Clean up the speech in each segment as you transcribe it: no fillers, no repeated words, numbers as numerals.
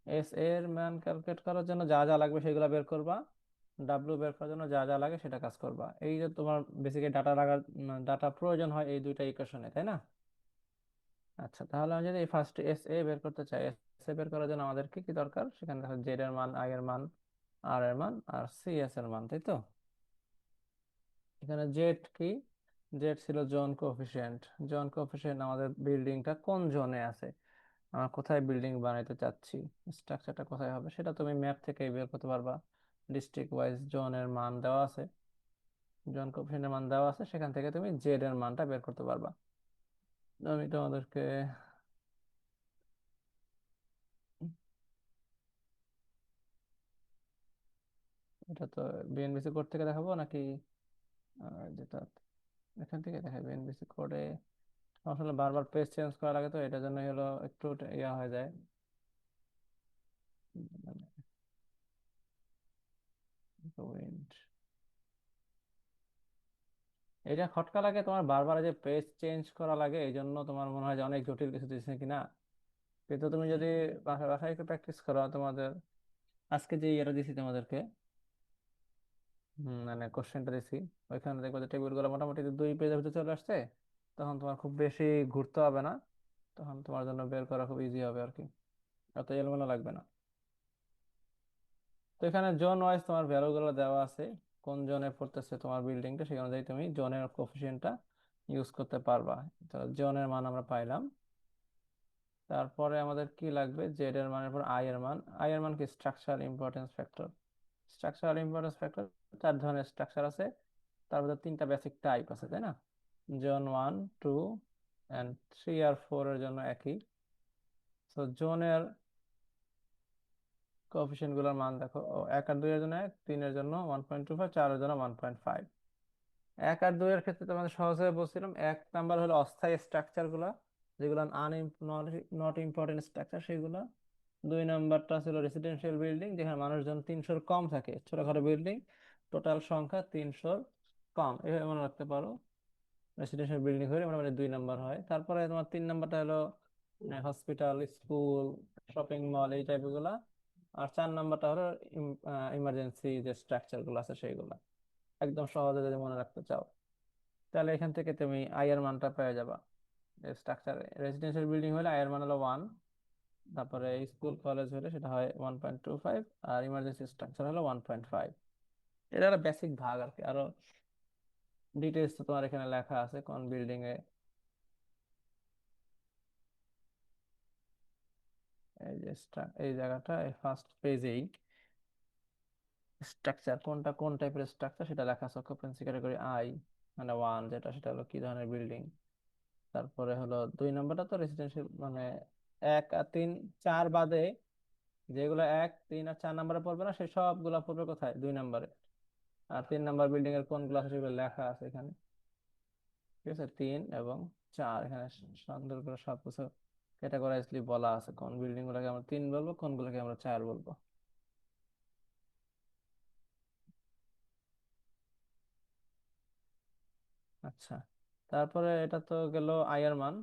S এর মান calculate করার জন্য যা যা লাগবে সেগুলো বের করবা, ডাব্লিউ বের করার জন্য যা যা লাগে সেটা কাজ করবা। এই যে তোমার বেসিক্যালি ডাটা লাগার ডাটা প্রয়োজন হয় এই দুইটা ইকুয়েশনে, তাই না? আচ্ছা, তাহলে আমি যদি ফার্স্ট এস এ বের করতে চাই, এস এ বের করার জন্য আমাদের কি কি দরকার? সেখানে দেখো জেড এর মান, আই এর মান, আর এর মান, আর সি এস এর মান, তাই তো? এখানে জেড কি? জেড ছিল জোন কোফিশিয়েন্ট। জোন কোফিশিয়েন্ট আমাদের বিল্ডিংটা কোন জোনে আছে, আমরা কোথায় বিল্ডিং বানাইতে চাচ্ছি, স্ট্রাকচারটা কোথায় হবে, সেটা তুমি ম্যাপ থেকে বের করতে পারবা। ডিস্ট্রিক্ট ওয়াইজ জোনের মান দেওয়া আছে, জোন কোফিশিয়েন্টের মান দেওয়া আছে, সেখান থেকে তুমি জেড এর মানটা বের করতে পারবা। আমি তোমাদেরকে এটা তো বিএনবিসি কোড থেকে দেখাবো নাকি যেটা এখান থেকে দেখাই? বিএনবিসি কোডে আসলে বারবার পেজ চেঞ্জ করা লাগে, তো এটার জন্য হলো একটু ইয়া হয়ে যায়। মানে উইন্ড এটা খটকা লাগে তোমার, বারবার যে পেজ চেঞ্জ করা লাগে, এই জন্য তোমার মনে হয় যে অনেক জটিল কিছু দিচ্ছে কিনা। কিন্তু তুমি যদি বাসায় বাসায় একটু প্র্যাকটিস করো, তোমাদের আজকে যে ইয়েটা দিছি তোমাদেরকে, মানে কোশ্চেনটা দিছি, ওইখানে দেখবে যে টেবিল গুলো মোটামুটি 2 পেজের ভিতরে চলে আসছে। তখন তোমার খুব বেশি ঘুরতে হবে না, তখন তোমার জন্য বের করা খুব ইজি হবে আর কি, অত এলোমেলো লাগবে না। তো এখানে জোন ওয়াইজ তোমার ভ্যালু গুলো দেওয়া আছে, কোন জোনে পড়তেছে তোমার বিল্ডিংটা, সেই অনুযায়ী তুমি জোনের কোফিসিয়েন্টটা ইউজ করতে পারবা। তো জোনের মান আমরা পাইলাম। তারপরে আমাদের কি লাগবে? জেড এর মানের পর আই এর মান। আই এর মান কি? Structure importance factor. Structural importance factor 4 ধরনের স্ট্রাকচার আছে, তার মধ্যে 3টা বেসিক টাইপ আছে, তাই না? জোন 1, 2 অ্যান্ড 3 আর 4 এর জন্য একই। তো জোনের কোএফিসিয়েন্ট গুলোর মান দেখো, 1 আর 2 এর জন্য 1, 3 এর জন্য 1.25, 4 এর জন্য 1.5। 1 আর 2 এর ক্ষেত্রে তোমাদের সহজে বলছিলাম, 1 নাম্বার হলো অস্থায়ী স্ট্রাকচার গুলা, যেগুলো নট ইম্পর্টেন্ট স্ট্রাকচার সেগুলা। 2 নাম্বারটা ছিল রেসিডেন্সিয়াল বিল্ডিং, যেখানে মানুষজন 300-র কম থাকে, ছোটখাটো বিল্ডিং, টোটাল সংখ্যা 300-র কম, এভাবে মনে রাখতে পারো। রেসিডেন্সিয়াল বিল্ডিং হলে মোটামুটি 2 নাম্বার হয়। তারপরে তোমার 3 নাম্বারটা হলো হসপিটাল, স্কুল, শপিং মল, এই টাইপ গুলা। আর 4 নাম্বারটা হলো ইমার্জেন্সি যে স্ট্রাকচার গুলো আছে সেইগুলা। একদম সহজে যদি মনে রাখতে চাও, তাহলে এখান থেকে তুমি আই এর মানটা পেয়ে যাবা। স্ট্রাকচার রেসিডেন্সিয়াল বিল্ডিং হলে আই এর মান হলো 1, তারপরে স্কুল কলেজ হলে সেটা হয় 1.25, আর ইমার্জেন্সি স্ট্রাকচার হলো 1.5। এটা একটা বেসিক ভাগ আর কি, আরো ডিটেলস তো তোমার এখানে লেখা আছে কোন বিল্ডিং এ। এই যে এই জায়গাটা ফার্স্ট পেজেই স্ট্রাকচার কোনটা, কোন টাইপের স্ট্রাকচার সেটা লেখা আছে। অকুপেন্সি ক্যাটাগরি আই মানে 1, যেটা সেটা হলো কি ধরনের বিল্ডিং। তারপরে হলো 2 নাম্বারটা তো রেসিডেন্সিয়াল, মানে 1 আর 3, 4 বাদে যেগুলো 1, 3 আর 4 নাম্বারে পড়বে না, সেই সবগুলা পড়বে কোথায়? 2 নাম্বারে। আর 3 নাম্বার বিল্ডিং এর কোনগুলো আছে সেগুলো লেখা আছে এখানে, ঠিক আছে? 3 এবং 4 এখানে সুন্দর করে সবকিছু ক্যাটাগরাইজলি বলা আছে, কোন বিল্ডিং গুলোকে আমরা 3 বলবো, কোনগুলোকে আমরা 4 বলবো। আচ্ছা, তারপরে এটা তো গেল আই এর মান।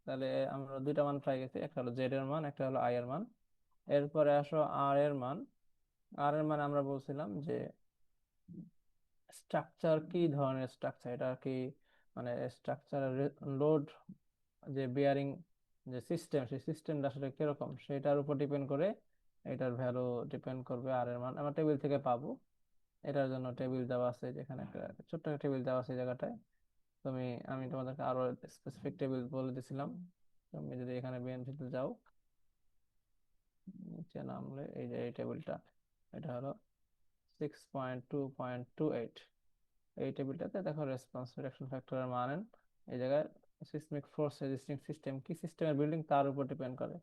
তাহলে আমরা 2টা মান পাই গেছি, একটা হলো জেড এর মান, একটা হলো আই এর মান। এরপরে আসো আর এর মান। আর এর মানে আমরা বলছিলাম যে স্ট্রাকচার কি ধরনের স্ট্রাকচার, এটা কি মানে স্ট্রাকচারের লোড, যে বিয়ারিং যে সিস্টেম, সেই সিস্টেমটা আসলে কিরকম সেটার উপর ডিপেন্ড করে এটার ভ্যালু ডিপেন্ড করবে। আর এর মান আমরা টেবিল থেকে পাবো। এটার জন্য টেবিল দেওয়া আছে, যেখানে একটা ছোট্ট একটা টেবিল দেওয়া আছে এই জায়গাটায়। তুমি আমি তোমাদেরকে আরো স্পেসিফিক টেবিল বলে দিছিলাম। তুমি যদি এখানে বিএনপিতে যাও, নিচে নামলে এই যে এই টেবিলটা, এটা হলো 6.2.28। এই টেবিলটাতে দেখো রেসপন্স রিডাকশন ফ্যাক্টরের মান এই জায়গায়। সিসমিক ফোর্স রেজিস্টিং সিস্টেম, কি সিস্টেমের বিল্ডিং তার উপর ডিপেন্ড করে।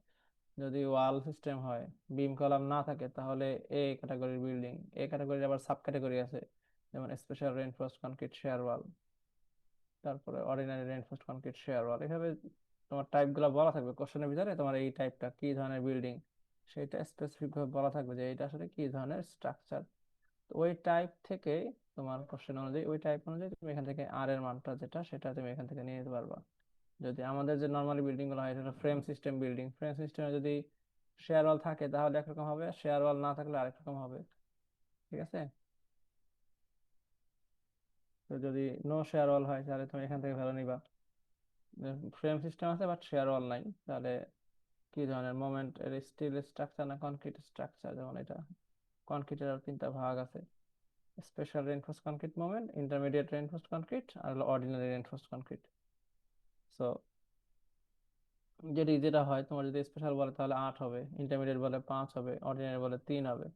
যদি ওয়াল সিস্টেম হয়, বিম কলাম না থাকে, তাহলে এ ক্যাটাগরির বিল্ডিং। এ ক্যাটাগরির আবার সাব ক্যাটাগরি আছে, যেমন স্পেশাল রেইনফোর্সড কনক্রিট শেয়ার ওয়াল, তারপরে অর্ডিনারি রেইনফোর্সড কনক্রিট শেয়ার ওয়াল। এভাবে তোমার টাইপ গুলো বলা থাকবে কোশ্চেনের ভিতরে, তোমার এই টাইপটা কি ধরনের বিল্ডিং সেটা স্পেসিফিক ভাবে বলা থাকবে যে এটা আসলে কি ধরনের স্ট্রাকচার। তো ওই টাইপ থেকে তোমার কোশ্চেন অনুযায়ী, ওই টাইপ অনুযায়ী তুমি এখান থেকে আর এর মানটা যেটা, সেটা তুমি এখান থেকে নিয়ে নিতে পারবা। যদি আমাদের যে নর্মালি বিল্ডিং গুলো হয়, এটা ফ্রেম সিস্টেম বিল্ডিং, ফ্রেম সিস্টেমে যদি শেয়ার ওয়াল থাকে তাহলে একরকম হবে, শেয়ার ওয়াল না থাকলে আরেক রকম হবে। ঠিক আছে? তো যদি নো শেয়ার ওয়াল হয় তাহলে তুমি এখান থেকে ভ্যালু নিবা। ফ্রেম সিস্টেম আছে বাট শেয়ার ওয়াল নাই, তাহলে কি ধরনের মোমেন্ট, এর স্টিল স্ট্রাকচার না কনক্রিট স্ট্রাকচার? যেমন এটা কনক্রিটের আর তিনটা ভাগ আছে: special reinforced concrete moment, intermediate reinforced concrete, আর হলো অর্ডিনারি রেইনফোর্সড কনক্রিট। সো যেটা হয়, তোমার যদি স্পেশাল বলে তাহলে 8 হবে, ইন্টারমিডিয়েট বলে 5 হবে, অর্ডিনারি বলে 3 হবে।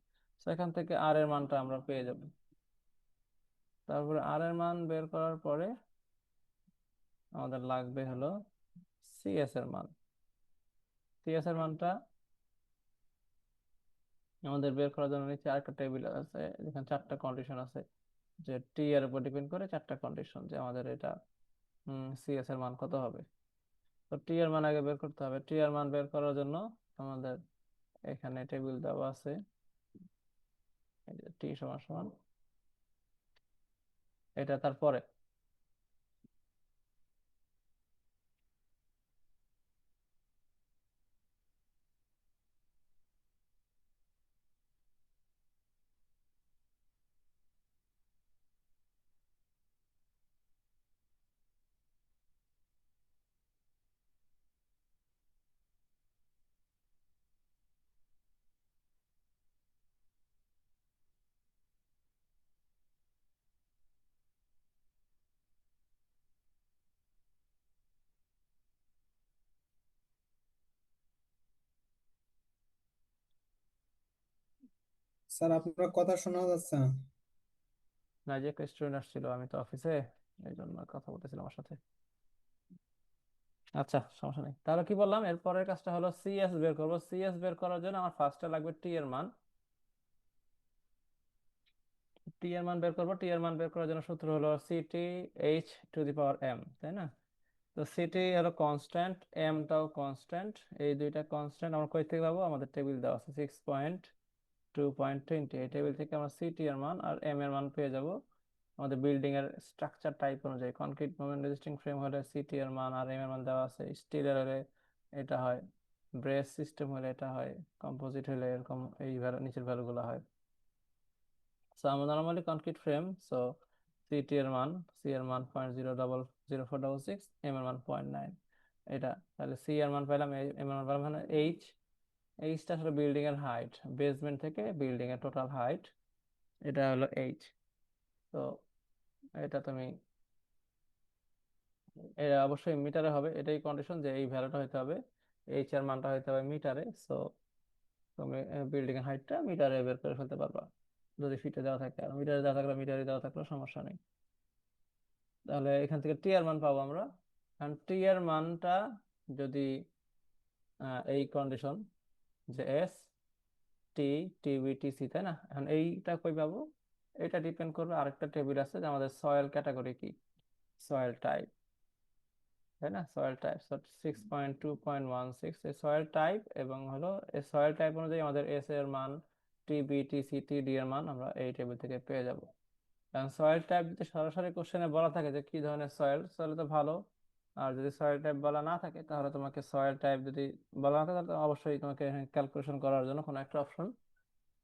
তো এখান থেকে আর এর মানটা আমরা পেয়ে যাব। তারপরে আর এর মান বের করার পরে আমাদের লাগবে হলো সিএস এর মান। সিএস এর মানটা আমাদের বের করার জন্য নিচে আরেকটা টেবিল আছে, যেখানে 4টা কন্ডিশন আছে, যে টি এর উপর ডিপেন্ড করে 4টা কন্ডিশন, যে আমাদের এটা সিএস এর মান কত হবে। তো টি এর মান আগে বের করতে হবে। টি এর মান বের করার জন্য আমাদের এখানে টেবিল দেওয়া আছে, এই যে টি সমান সমান এটা, তারপরে স্যার আপনার কথা শোনা যাচ্ছে না। না, যে একটা স্টুডেন্ট আসছিল, আমি তো অফিসে, এই জন্য কথা বলতেছিলাম আমার সাথে। আচ্ছা, সমস্যা নেই। তাহলে কি বললাম, এরপরের কাজটা হলো সিএস বের করবো। সিএস বের করার জন্য আমার ফার্স্টে লাগবে টি এর মান। টি এর মান বের করবো। টি এর মান বের করার জন্য সূত্র হলো CT H to the power M, তাই না? তো সিটি হলো কনস্ট্যান্ট, এমটাও কনস্ট্যান্ট। এই দুইটা কনস্ট্যান্ট আমরা কই থেকে পাবো? আমাদের টেবিল দেওয়া আছে 6.2.20, এই টেবিল থেকে আমরা সিটি এর মান আর এম এর মান পেয়ে যাব। আমাদের বিল্ডিং এর স্ট্রাকচার টাইপ অনুযায়ী কনক্রিট মোমেন্ট রেজিস্টিং ফ্রেম হলে সিটি এর মান আর এম এর মান দেওয়া আছে, স্টিলের হলে এটা হয়, ব্রেস সিস্টেম হলে এটা হয়, কম্পোজিট হলে এরকম এই ভ্যালু, নিচের ভ্যালুগুলো হয়। সো আমরা normally concrete frame, so city এর মান, সি এর মান 0.0466, এম এর মান 0.9, এটা। তাহলে সি এর মান পেলাম, এম এর মান পেলাম, মানে এইচ। এইচটা আসলে বিল্ডিং এর হাইট, বেসমেন্ট থেকে বিল্ডিং এর টোটাল হাইট, এটা হলো এইচ। তো এটা তুমি, এটা অবশ্যই মিটারে হবে, এটাই কন্ডিশন যে এই ভ্যালুটা হইতে হবে, এইচ এর মানটা হইতে হবে মিটারে। সো তুমি বিল্ডিং এর হাইটটা মিটারে বের করে ফেলতে পারবা যদি ফিটে দেওয়া থাকে, আর মিটারে দেওয়া থাকলে মিটারে দেওয়া থাকলে সমস্যা নেই। তাহলে এখান থেকে টি এর মান পাবো আমরা। কারণ টি এর মানটা যদি এই কন্ডিশন যে এস টি টিবি টিসি, তাই না? এখন এইটা কই পাবো? এটা ডিপেন্ড করবে আরেকটা টেবিল আছে, যে আমাদের সয়েল ক্যাটাগরি কি, সয়েল টাইপ, তাই না? সয়েল টাইপ 6.2.16, এই সয়েল টাইপ এবং হলো এই সয়েল টাইপ অনুযায়ী আমাদের এস এর মান, টিবি টিসি টিডি এর মান আমরা এই টেবিল থেকে পেয়ে যাব। কারণ সয়েল টাইপ যদি সরাসরি কোশ্চেনে বলা থাকে যে কি ধরনের সয়েল, তাহলে তো ভালো। আর যদি সয়েল টাইপ বলা না থাকে, তাহলে তোমাকে সয়েল টাইপ যদি বলা না থাকে, তাহলে অবশ্যই তোমাকে ক্যালকুলেশন করার জন্য কোনো একটা অপশন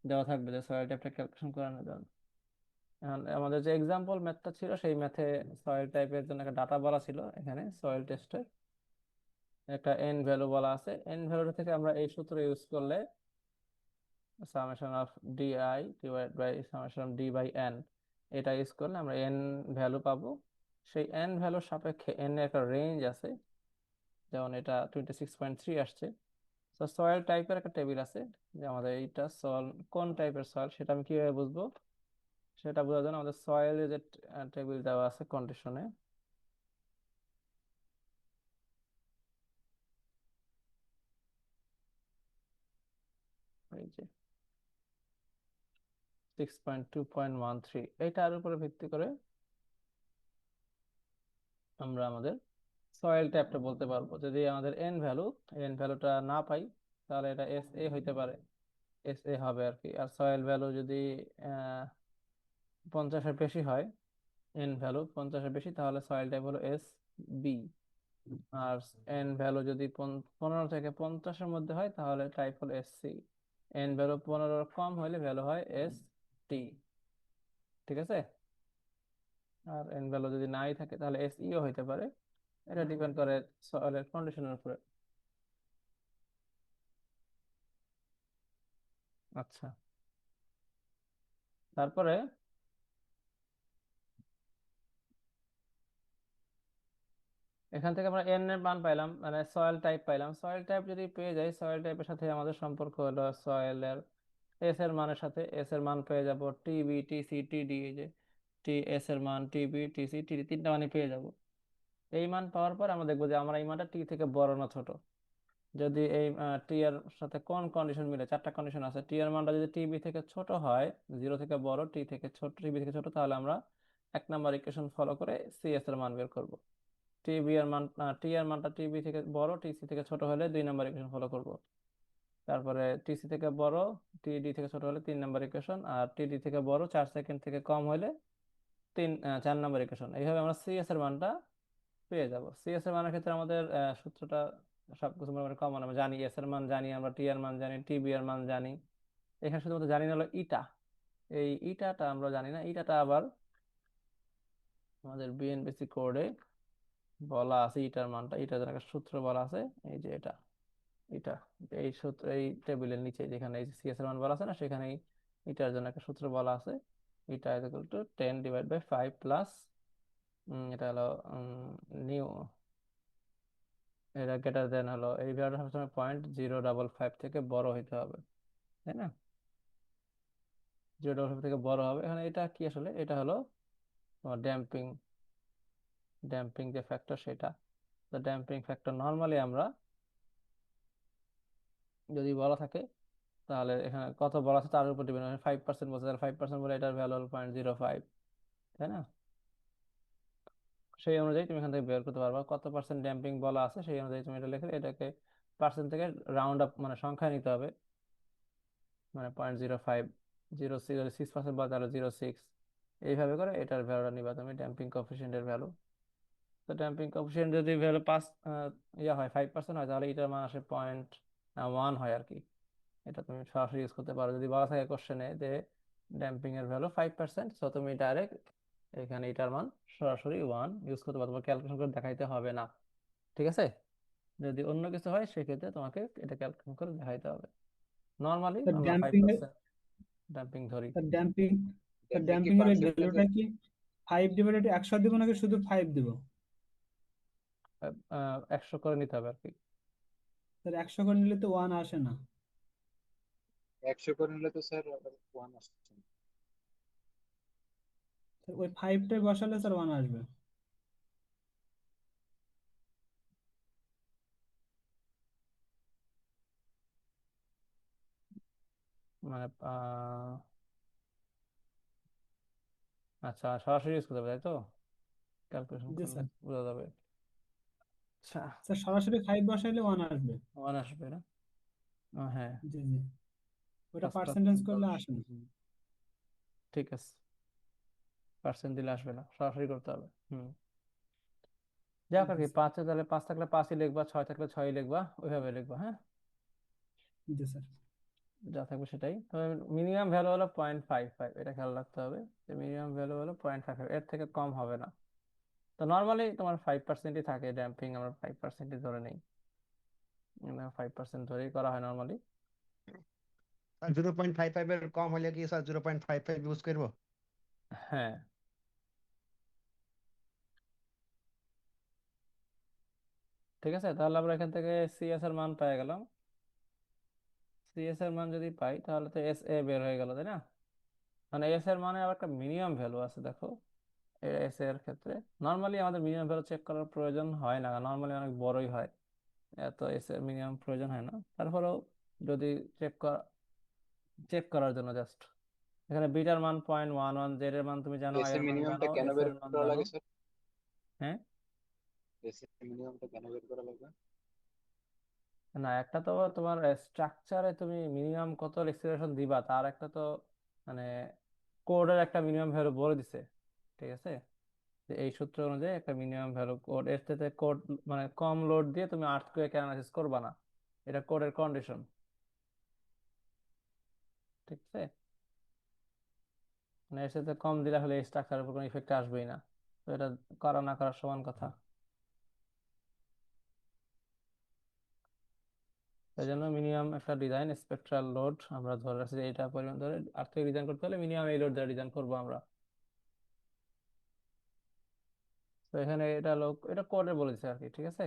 দেওয়া থাকবে, যে সয়েল টাইপটা ক্যালকুলেশন করানোর জন্য। এখন আমাদের যে এক্সাম্পল ম্যাথটা ছিল, সেই ম্যাথে সয়েল টাইপের জন্য একটা ডাটা বলা ছিল, এখানে সয়েল টেস্টের একটা এন ভ্যালু বলা আছে। এন ভ্যালুটা থেকে আমরা এই সূত্র ইউজ করলে summation of DI divide by summation of D by N, এটা ইউজ করলে আমরা এন ভ্যালু পাবো। সেই এন ভ্যালুর সাপেক্ষে এন এর একটা রেঞ্জ আছে, যেমন এটা 26.3 আসছে। তো সয়েল টাইপের একটা টেবিল আছে, যে আমাদের এইটা সয়েল কোন টাইপের সয়েল সেটা আমি কিভাবে বুঝবো, সেটা বোঝার জন্য আমাদের সয়েলের যে টেবিল দেওয়া আছে কন্ডিশনে, এই যে 6.2.13, এইটার উপরে ভিত্তি করে আমরা আমাদের সয়েল টাইপটা বলতে পারবো। যদি আমাদের এন ভ্যালুটা না পাই, তাহলে এটা এস এ হইতে পারে, এস এ হবে আর কি। আর সয়েল ভ্যালু যদি 50-এর বেশি হয়, এন ভ্যালু 50-এর বেশি, তাহলে সয়েল টাইপ হলো এস বি। আর এন ভ্যালু যদি 15 থেকে 50-এর মধ্যে হয় তাহলে টাইপ হলো এসসি। এন ভ্যালু 15-এর কম হলে ভ্যালু হয় এস টি। ঠিক আছে। আর এন ভ্যালু যদি নাই থাকে তাহলে এস ইও হইতে পারে। এটা ডিপেন্ড করে সয়েলের কন্ডিশনের উপরে। আচ্ছা, তারপরে এখান থেকে আমরা এন এর মান পাইলাম, মানে সয়েল টাইপ পাইলাম। সয়েল টাইপ যদি পেয়ে যাই, সয়েল টাইপের সাথে আমাদের সম্পর্ক হলো সয়েলের এস এর মানের সাথে। এস এর মান পেয়ে যাব টিবি, টিসি, টিডি। এই যে টি এস এর মান, টিবি, টিসি, টিডি, তিনটা মানে পেয়ে যাব। এই মান পাওয়ার পর আমরা দেখবো যে আমরা এই মানটা টি থেকে বড় না ছোট। যদি এই টি এর সাথে কোন কন্ডিশন মিলে, চারটা কন্ডিশন আছে। টি এর মানটা যদি টিবি থেকে ছোট হয়, জিরো থেকে বড়, টি থেকে ছোট, টিবি থেকে ছোট, তাহলে আমরা 1 নম্বর ইকুয়েশন ফলো করে সিএস এর মান বের করব। টিবি এর মান, টি এর মানটা টিবি থেকে বড়, টিসি থেকে ছোট হলে 2 নম্বর ইকুয়েশন ফলো করব। তারপরে টিসি থেকে বড়, টিডি থেকে ছোট হলে 3 নম্বর ইকুয়েশন, আর টিডি থেকে বড় 4 সেকেন্ড থেকে কম হলে 4 নম্বর ইকুয়েশন। এইভাবে আমরা সিএস এর মানটা পেয়ে যাব। সিএস এর মানের ক্ষেত্রে আমাদের সূত্রটা সবকিছু মোটামুটি কমন। আমরা জানি এস এর মান জানি, আমরা টি এর মান জানি, টিবি এর মান জানি। এখানে শুধুমাত্র জানি না হলো ইটা। এই ইটাটা আমরা জানি না। ইটাটা আবার আমাদের বিএনপিসি কোডে বলা আছে। ইটার মানটা, ইটার জন্য একটা সূত্র বলা আছে। এই যে এটা এই সূত্র, এই টেবিলের নিচে যেখানে এই সিএস এর মান বলা আছে না, সেখানেই এটার জন্য একটা সূত্র বলা আছে। এটা ইকুয়াল টু 10/5 প্লাস, এটা হলো নিউ, এটা গ্রেটার দেন হলো, এই ভ্যালুটা সবসময় 0.055 থেকে বড় হইতে হবে, তাই না? 0.5 থেকে বড় হবে। এখানে এটা কি আসলে, এটা হলো তোমার ড্যাম্পিং, ড্যাম্পিং যে ফ্যাক্টর সেটা। তো ড্যাম্পিং ফ্যাক্টর নর্মালি আমরা যদি বলা থাকে, তাহলে এখানে কত বলা আছে তার উপর ডিপেন্ড। 5% বলছে, তাহলে 5% বলে এটার ভ্যালু হলো 0.05, তাই না? সেই অনুযায়ী তুমি এখান থেকে বের করতে পারবা কত পার্সেন্ট ড্যাম্পিং বলা আছে। সেই অনুযায়ী তুমি এটা লিখে এটাকে পার্সেন্ট থেকে রাউন্ড আপ, মানে সংখ্যা নিতে হবে। মানে 0.05, 0.6% বা তাহলে 0.6, এইভাবে করে এটার ভ্যালুটা নিবা তুমি, ড্যাম্পিং কোফিসিয়েন্টের ভ্যালু। তো ড্যাম্পিং কোফিসিয়েন্ট যদি ভ্যালু 5 হয়, 5% হয়, তাহলে এটার মান আসে 0.1 হয় আর কি। এটা তুমি সরাসরি ইউজ করতে পারো। যদি বলা থাকে কোশ্চেনে যে ড্যাম্পিং এর ভ্যালু 5%, তো তুমি ডাইরেক্ট এখানে এটার মান সরাসরি 1 ইউজ করতে পারো, তোমার ক্যালকুলেশন করে দেখাইতে হবে না। ঠিক আছে। যদি অন্য কিছু হয় সেক্ষেত্রে তোমাকে এটা ক্যালকুলেশন করে দেখাইতে হবে। নর্মালি তার আমরা ফাইভ ড্যাম্পিং এর পার্সেন্ট ড্যাম্পিং ধরি। তার ড্যাম্পিং তার ড্যাম্পিং কি ড্যাম্পিং এর এই পার্সেন্টেজে? ভ্যালুটা কি 5/100 দিব নাকি শুধু 5 দিব? 100 করে নিতে হবে আর কি। তার 100 করে নিলে তো 1 আসে না। 100 করে নিলে তো স্যার ওয়ান আসছে না। স্যার ওই 5টাই বসালে স্যার 1 আসবে। মানে আচ্ছা, সরাসরি ইউজ করতে হবে তাই তো, ক্যালকুলেশন জি করলে স্যার। বোঝা যাবে। আচ্ছা, স্যার সরাসরি 5 বসাইলে 1 আসবে। 1 আসবে না? হ্যাঁ। জি জি, ওটা 5% পার্সেন্টেজ করলে 10, আসে না। ঠিক আছে। পার্সেন্ট দিলে আসবে না, সরাসরি করতে হবে। যাক আর জি কি, স্যার। 5 তাহলে 5 থাকলে 5ই লিখবা, 6 থাকলে 6ই লিখবা, ওইভাবে লিখবা। হ্যাঁ, জি স্যার। যা থাকবে সেটাই। তবে মিনিমাম ভ্যালু হলো 0.55, এটা খেয়াল রাখতে হবে যে মিনিমাম ভ্যালু হলো 0.55, এর থেকে কম হবে না। তো নর্মালি তোমার 5%ই থাকে ড্যাম্পিং, আমরা 5%ই ধরে নেই। 5% ধরেই করা হয় নর্মালি। 0.55 এর কম হলে কি স্যার 0.55 ইউজ করবো? হ্যাঁ, ঠিক আছে। তাহলে আমরা এখান থেকে সিএস এর মান পেয়ে গেলাম। সিএস এর মান যদি পাই তাহলে তো এস এ বের হয়ে গেল, তাই না? মানে এস এর মানে আবার একটা মিনিমাম ভ্যালু আছে, দেখো। এস এর ক্ষেত্রে নর্মালি আমাদের মিনিমাম ভ্যালু চেক করার প্রয়োজন হয় না, নর্মালি অনেক বড়ই হয়। এত এস এর মিনিমাম প্রয়োজন হয় না। তারপরেও যদি চেক করা চেক করার জন্য জাস্ট, এখানে বিটার মান 0.11, জেড এর মান তুমি জানো, আই এসে এর মান জানো, মিনিমামটা কেন এস বের এর মান করা জানো। লাগে স্যার? হ্যাঁ, এসে মিনিমামটা কেন বের করা লাগে? না, একটা তো তোমার স্ট্রাকচারে তুমি মিনিমাম কত এক্সিলারেশন দিবা তার একটা তো, মানে কোডের একটা মিনিমাম ভ্যালু বলে দিছে। ঠিক আছে। যে এই সূত্র অনুযায়ী একটা মিনিমাম ভ্যালু কোড, এর থেকে কোড মানে কম লোড দিয়ে তুমি আর্থকুয়েক অ্যানালাইসিস করবা না, এটা কোডের কন্ডিশন। ঠিক আছে, মানে এর সাথে কম দিলে হলে এই স্ট্রাকচারের উপর কোনো ইফেক্ট আসবেই না। তো এটা করা না করার সমান কথা। এই জন্য মিনিমাম একটা ডিজাইন স্পেকট্রাল লোড আমরা ধরে রাখছি যে এইটা পরিমাণ ধরে আর্থকুয়েক ডিজাইন করতে হলে মিনিমাম এই লোড দিয়ে ডিজাইন করবো আমরা। তো এখানে এটা লোক এটা কোডে বলে দিচ্ছে আর কি। ঠিক আছে,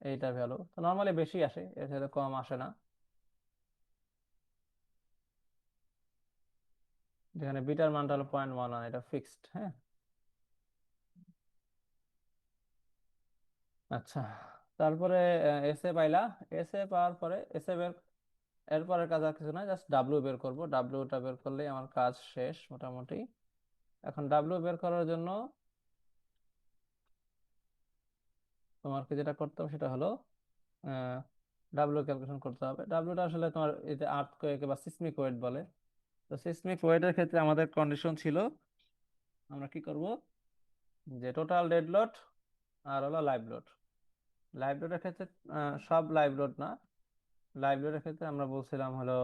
এইটা ভ্যালু তো নর্মালি বেশি আসে, এর সাথে কম আসে না। যেখানে বিটার মানটা হলো 0.11, এটা ফিক্সড। হ্যাঁ, আচ্ছা। তারপরে এসএ পাইলা, এসএ পাওয়ার পরে এসএ বের, এরপরের কাজ আর কিছু না, জাস্ট ডাব্লিউ বের করব। ডাব্লিউটা বের করলেই আমার কাজ শেষ মোটামুটি। এখন ডাব্লিউ বের করার জন্য তোমাকে যেটা করতে হবে সেটা হলো ডাব্লিউ ক্যালকুলেশন করতে হবে। ডাব্লিউটা আসলে তোমার এই যে আর্থকোয়েক বা সিসমিক ওয়েট বলে। তো সিসমিক ওয়েটের ক্ষেত্রে আমাদের কন্ডিশন ছিল আমরা কি করব, যে টোটাল ডেড লোড আর হলো লাইভ লোড। লাইভ লোডের ক্ষেত্রে সব লাইভ লোড না, লাইভ লোডের ক্ষেত্রে আমরা বলছিলাম হলো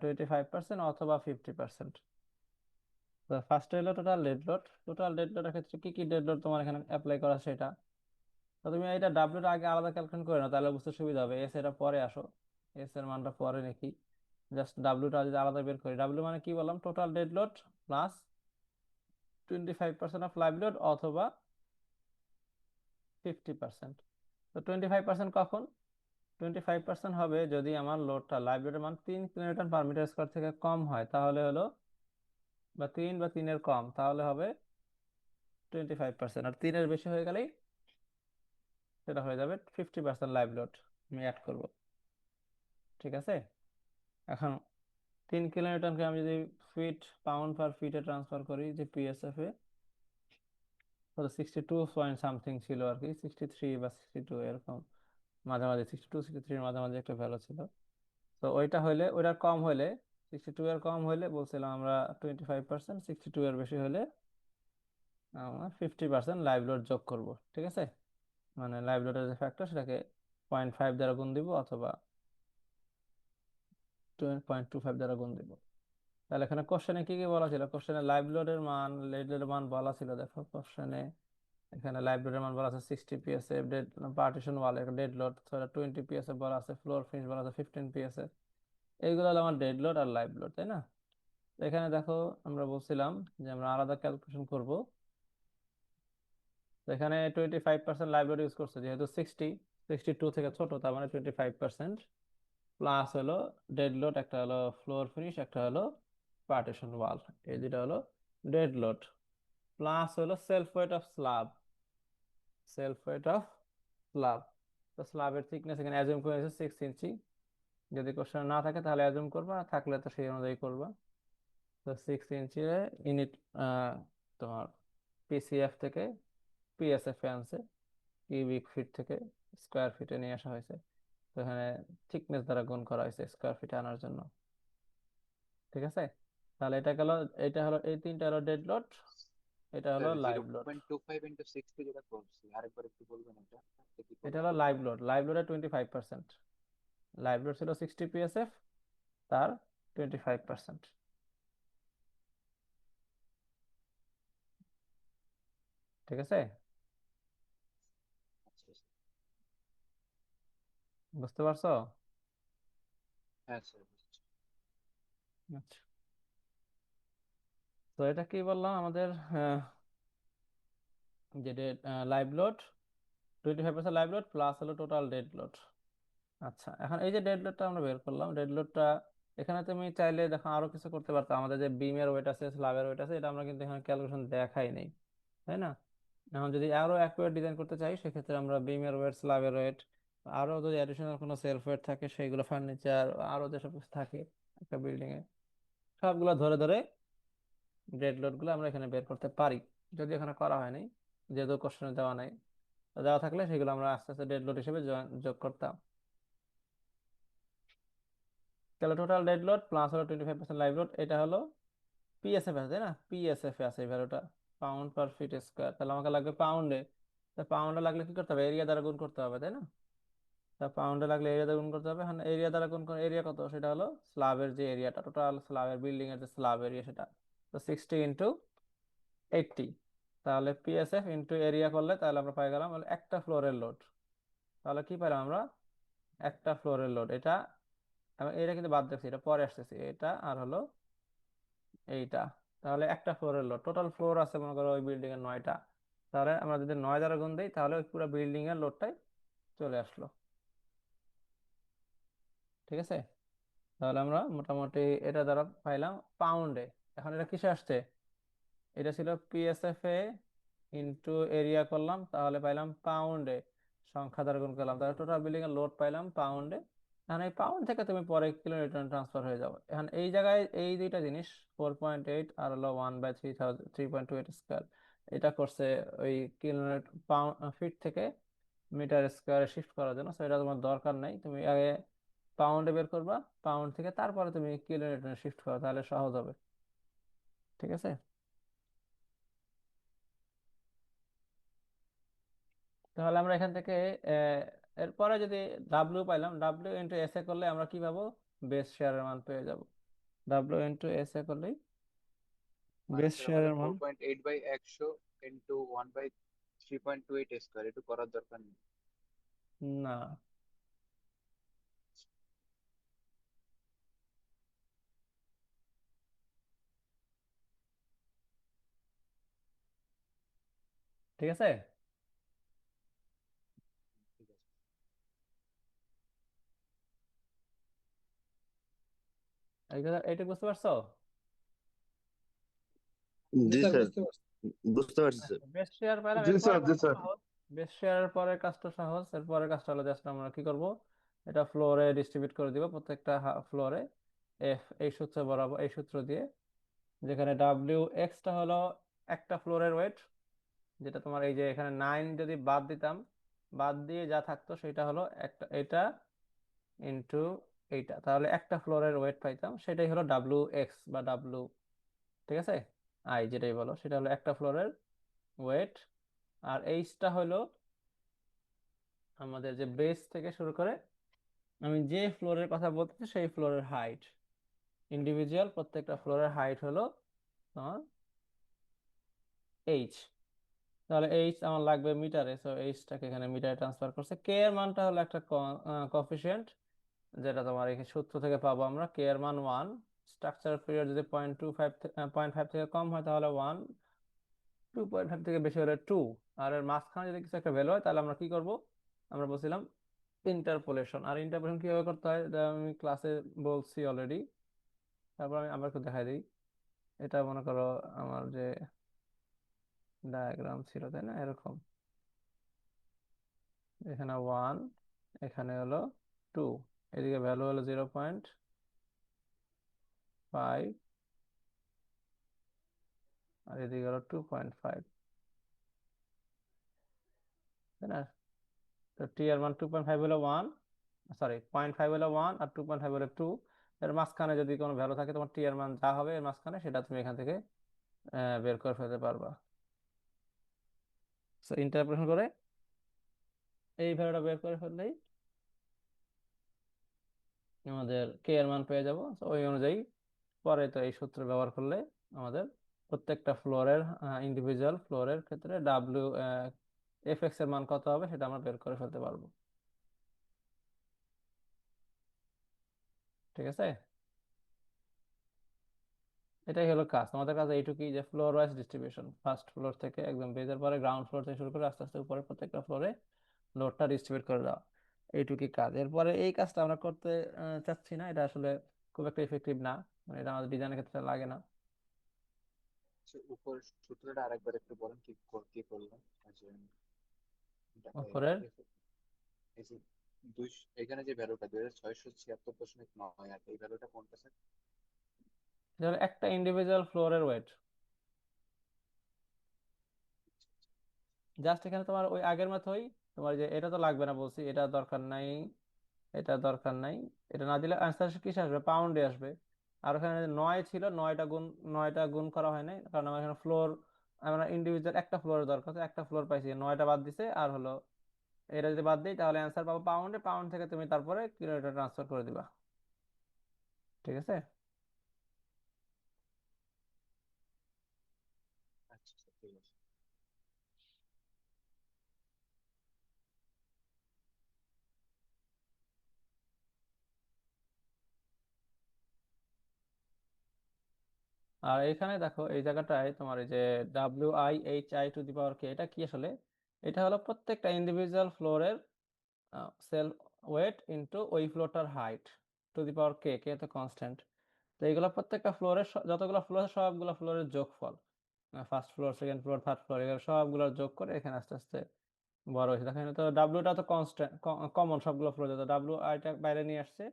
25% অথবা 50%। তো ফার্স্ট হলো total dead load. Total dead লোডের ক্ষেত্রে কি কি ডেড লোড তোমার এখানে অ্যাপ্লাই করা সেটা, তো তুমি এটা ডাব্লিউটা আগে আলাদা ক্যালকুলেট করে নাও, তাহলে বুঝতে সুবিধা হবে। এস এটা পরে আসো, এস এর মানটা পরে নাকি, জাস্ট ডাব্লিউটা যদি আলাদা বের করি, ডাব্লিউ মানে কি বললাম, total dead load plus 25% of live load অথবা 50%। তো 25% কখন, 25% হবে যদি আমার লোডটা লাইভ লোডের মান 3 কিলোনিউটন/মিটার স্কয়ার থেকে কম হয়, তাহলে হলো বা 3 বা 3-এর কম, তাহলে হবে 25%। আর 3-এর বেশি হয়ে গেলেই সেটা হয়ে যাবে 50% লাইভ লোড আমি অ্যাড করব। ঠিক আছে, এখন 3 কিলোনিউটনকে আমি যদি ফিট পাউন্ড/ফিটে ট্রান্সফার করি যে পিএসএফ এ, তো 62 পয়েন্ট সামথিং ছিল আর কি, 63 বা 62 এরকম মাঝামাঝি, 62 63 এর মাঝামাঝি একটা ভ্যালু ছিল। তো ওইটা হইলে, ওইটার কম হইলে, 62 এর কম হইলে বলছিলাম আমরা 25%, 62 এর বেশি হলে আমরা 50% লাইভ লোড যোগ করব। ঠিক আছে, মানে লাইভ লোডের যে ফ্যাক্টর সেটাকে 0.5 দ্বারা গুণ দিব অথবা 0.25 দ্বারা গুণ দিব। তাহলে এখানে কোশ্চেনে কি কি বলা ছিল, কোশ্চেনে লাইভ লোডের মান, লেড লোডের মান বলা ছিল। দেখো কোশ্চেনে এখানে লাইভ লোডের মান বলা আছে 60 পিএসএফ, ডেড পার্টিশন ওয়াল ডেড লোড 20 পিএসএফ বলা আছে, ফ্লোর ফিনিশ বলা আছে 15 পিএসএফ। এইগুলো হলো আমার ডেড লোড আর লাইভ লোড, তাই না? তো এখানে দেখো আমরা বলছিলাম যে আমরা আলাদা ক্যালকুলেশন করব। তো এখানে 25% লাইভ লোড ইউজ করছে, যেহেতু 62 থেকে ছোট, তার মানে 25% প্লাস হলো ডেড লোড, একটা হলো ফ্লোর ফিনিশ, একটা হলো পার্টিশন ওয়াল, এই দুটা হলো ডেড লোড, প্লাস হলো self weight of slab, self weight of slab. তো স্ল্যাবের থিকনেস এখানে অ্যাজুম করে 6 ইঞ্চি। যদি কোশ্চেন না থাকে তাহলে অ্যাজুম করবা, থাকলে তো সেই অনুযায়ী করবা। তো 6 ইঞ্চি ইউনিট তোমার পিসিএফ থেকে পিএসএফ এ আনছে, কিউবিক ফিট থেকে স্কোয়ার ফিটে নিয়ে আসা হয়েছে। তো এখানে থিকনেস দ্বারা গুণ করা হয়েছে স্কোয়ার ফিটে আনার জন্য। ঠিক আছে, তাহলে এটা গেল, এটা হলো এই তিনটা হলো ডেড লোড, এটা হলো স্যার লাইভ লোড। 0.25 × 60 যেটা বলছি আরেকবার একটু বলবেন এটা, কি এটা করবো? হলো লাইভ লোড, লাইভ লোডের 25%। লাইভ লোড ছিল 60 পিএসএফ, তার 25%। ঠিক আছে, আচ্ছা স্যার। বুঝতে পারছো? হ্যাঁ স্যার বুঝছি। আচ্ছা, তো এটা কি বললাম আমাদের যে live load 25% live load plus হলো টোটাল ডেড লোড। আচ্ছা, এখন এই যে ডেড লোডটা আমরা বের করলাম, ডেড লোডটা এখানে তুমি চাইলে দেখো আরো কিছু করতে পারতো। আমাদের যে বিমের ওয়েট আছে, স্ল্যাবের ওয়েট আছে, এটা আমরা কিন্তু এখানে ক্যালকুলেশন দেখাই নেই, তাই না? এখন যদি আরো অ্যাকুরেট ডিজাইন করতে চাই, সেক্ষেত্রে আমরা বিমের ওয়েট, স্ল্যাবের ওয়েট, আরো যদি অ্যাডিশনাল কোনো সেলফ ওয়েট থাকে সেইগুলো, ফার্নিচার, আরো যেসব কিছু থাকে একটা বিল্ডিং এ, সবগুলো ধরে ধরে ডেড লোড গুলো আমরা এখানে বের করতে পারি। যদি এখানে করা হয়নি, যেহেতু কোশ্চেনে দেওয়া নাই, তো দেওয়া থাকলে সেগুলো আমরা আস্তে আস্তে ডেড লোড হিসেবে যোগ করতাম। তাহলে টোটাল ডেড লোড প্লাস হলো 25% লাইভ লোড, এটা হলো পিএসএফ আছে, তাই না? পিএসএফ আছে এই ভ্যালুটা, পাউন্ড পার ফিট স্কোয়ার, তাহলে আমাকে লাগবে পাউন্ডে। তা পাউন্ডে লাগলে কি করতে হবে, এরিয়া দ্বারা গুণ করতে হবে, তাই না? তা পাউন্ডে লাগলে এরিয়া দ্বারা গুণ করতে হবে। এখন এরিয়া দ্বারা গুণ করে এরিয়া কত, সেটা হলো স্ল্যাবের যে এরিয়াটা, টোটাল স্ল্যাবের বিল্ডিং এর যে স্ল্যাব এরিয়া সেটা। তো 60 × 80, তাহলে পিএসএফ ইন্টু এরিয়া করলে তাহলে আমরা পাই গেলাম হলো একটা ফ্লোরের লোড। তাহলে কি পেলাম আমরা, একটা ফ্লোরের লোড। এটা আমি এটা কিন্তু বাদ দিচ্ছি, এটা পরে আসতেছি, এটা আর হলো এইটা। তাহলে একটা ফ্লোরের লোড, টোটাল ফ্লোর আছে মনে করো ওই বিল্ডিং এর 9টা, তাহলে আমরা যদি 9 দ্বারা গুণ দিই তাহলে ওই পুরো বিল্ডিং এর লোডটাই চলে আসলো। ঠিক আছে, তাহলে আমরা মোটামুটি এটা দ্বারা পাইলাম পাউন্ডে। এখন এটা কিসে আসছে, এটা ছিল পিএসএফ এ ইন্টু এরিয়া করলাম, তাহলে পাইলাম পাউন্ডে, সংখ্যা দ্বারা গুণ করলাম, তাহলে টোটাল বিল্ডিং এর লোড পাইলাম পাউন্ডে। এখন এই পাউন্ড থেকে তুমি পরে কিলোমিটার ট্রান্সফার হয়ে যাবে। এখন এই জায়গায় এই দুইটা জিনিস 4.8 আর হলো 1/3.8 স্কোয়ার, এটা করছে ওই কিলোমিটার পাউন্ড ফিট থেকে মিটার স্কোয়ারে শিফট করার জন্য। তো এটা তোমার দরকার নাই, তুমি আগে পাউন্ডে বের করবা, পাউন্ড থেকে তারপরে তুমি কিলোমিটার শিফট করো, তাহলে সহজ হবে। ঠিক আছে, তাহলে আমরা এখান থেকে এরপরে যদি ডাব্লিউ পাইলাম, ডাব্লিউ ইন্টু এস এ করলে আমরা কি পাবো, বেস শেয়ারের মান পেয়ে যাব। ডাব্লিউ ইন্টু এস এ করলেই মানে বেস স্যার আমাদের শেয়ারের মান। 4.8/100 ইন্টু 1/3.28 স্কোয়ার, একটু করার দরকার নেই। না, ঠিক আছে, ঠিক আছে। এইটা বুঝতে পারছো? জি জি স্যার, স্যার, বুঝতে পারছি। বুঝতে পারছি স্যার। বেস শেয়ার পেলাম, জি এরপরে স্যার, জি কাজটা স্যার। সহজ। বেস শেয়ারের পরের কাজটা সহজ, এরপরের কাজটা হলো জাস্ট আমরা কি করব, এটা ফ্লোরে ডিস্ট্রিবিউট করে দিব, প্রত্যেকটা ফ্লোরে এফ এই সূত্র বরাবর, এই সূত্র দিয়ে, যেখানে ডাব্লিউ এক্সটা হলো একটা ফ্লোরের ওয়েট, যেটা তোমার এই যে এখানে 9 যদি বাদ দিতাম, বাদ দিয়ে যা থাকতো সেটা হলো একটা, এটা ইন্টু এইটা, তাহলে একটা ফ্লোরের ওয়েট পাইতাম, সেটাই হলো ডাব্লিউ এক্স বা ডাব্লিউ, ঠিক আছে, আই যেটাই বলো, সেটা হলো একটা ফ্লোরের ওয়েট। আর এইচটা হলো আমাদের যে বেস থেকে শুরু করে আমি যে ফ্লোরের কথা বলতেছি সেই ফ্লোরের হাইট, ইন্ডিভিজুয়াল প্রত্যেকটা ফ্লোরের হাইট হলো তোমার এইচ। তাহলে এইচ আমার লাগবে মিটারে, সো এইচটাকে এখানে মিটারে ট্রান্সফার করছে। কে এর মানটা হলো একটা কোফিশিয়েন্ট, যেটা তোমার এই সূত্র থেকে পাবো আমরা, কে এর মান 1। স্ট্রাকচার পিরিয়ড যদি 0.25 থেকে কম হয় তাহলে 1, 2.5 থেকে বেশি হলে 2, আর এর মাঝখানে যদি কিছু একটা ভ্যালু হয় তাহলে আমরা কি করব, আমরা বলছিলাম ইন্টারপোলেশন। আর ইন্টারপোলেশন কিভাবে করতে হয় এটা আমি ক্লাসে বলছি অলরেডি, তারপর আমি আবার একটু দেখাই দিই। এটা মনে করো আমার যে ডায়াগ্রাম ছিল, তাই না, এরকম, এখানে 1, এখানে হলো 2, এদিকে ভ্যালু হলো 0.5, আর এদিকে হলো 2.5, তাই না? তো টি এর মান 2.5 হলো 1, সরি 0.5 হলো 1 আর 2.5 হলো 2। এর মাঝখানে যদি কোনো ভ্যালু থাকে তোমার টি এর মান যা হবে এর মাঝখানে, সেটা তুমি এখান থেকে বের করে ফেলতে পারবা। সো ইন্টারপ্রেশন করে এই ভ্যালুটা বের করে ফেললেই আমাদের কে এর মান পেয়ে যাব। তো ওই অনুযায়ী পরে তো এই সূত্র ব্যবহার করলে আমাদের প্রত্যেকটা ফ্লোরের, ইন্ডিভিজুয়াল ফ্লোরের ক্ষেত্রে ডাব্লিউ এফ এক্স এর মান কত হবে সেটা আমরা বের করে ফেলতে পারবো। ঠিক আছে, এটাই হলো কাজ, আমাদের কাছে এইটুকুই, যে floor wise distribution, first floor থেকে একদম বেজের পরে গ্রাউন্ড ফ্লোর থেকে শুরু করে আস্তে আস্তে উপরে প্রত্যেকটা ফ্লোরে লোডটা ডিস্ট্রিবিউট করে দেওয়া, এইটুকুই কাজ। এরপরে এই কাজটা আমরা করতে চাচ্ছি না, এটা আসলে খুব একটা ইফেক্টিভ না, মানে এটা আমাদের ডিজাইনের ক্ষেত্রে লাগে না। আচ্ছা, উপর সূত্রটা আরেকবার একটু বলেন, কি করলাম? আচ্ছা, উপরের এই যে এখানে যে ভ্যালুটা 2676.9, আর এই ভ্যালুটা কোনটা স্যার? এটা হলো একটা ইন্ডিভিজুয়াল ফ্লোরের ওয়েট। জাস্ট এখানে তোমার ওই আগের মতোই, তোমার যে এটা তো লাগবে না বলছি, এটা দরকার নাই, এটা দরকার নাই, এটা না দিলে আনসার কিসে আসবে, পাউন্ডে আসবে। আর ওখানে 9 ছিল, 9টা গুণ করা হয় নাই, কারণ আমার এখানে ফ্লোর আমরা ইন্ডিভিজুয়াল একটা ফ্লোরের দরকার আছে, একটা ফ্লোর পাইছি, 9টা বাদ দিছে, আর হলো এটা যদি বাদ দিই তাহলে অ্যান্সার পাবো পাউন্ডে, পাউন্ড থেকে তুমি তারপরে কিলোমিটার ট্রান্সফার করে দিবা। ঠিক আছে। আচ্ছা স্যার, ঠিক আছে। আর এখানে দেখো এই জায়গাটায় তোমার এই যে WIHI টু দি পাওয়ার কে, এটা কি আসলে? এটা হলো প্রত্যেকটা ইন্ডিভিজুয়াল ফ্লোরের সেল ওয়েট ইনটু ওই ফ্লোরটার হাইট টু দি পাওয়ার কে, তো কনস্ট্যান্ট। তো এইগুলো প্রত্যেকটা ফ্লোরের যতগুলো ফ্লোর সবগুলো ফ্লোরের যোগফল, first floor, second floor, third floor, এগুলো সবগুলোর যোগ করে এখানে আস্তে আস্তে বড় হয়েছে। দেখেন তো ডাব্লিউটা তো কনস্ট্যান্ট, কমন সবগুলো ফ্লোর, যত WIটা বাইরে নিয়ে আসছে,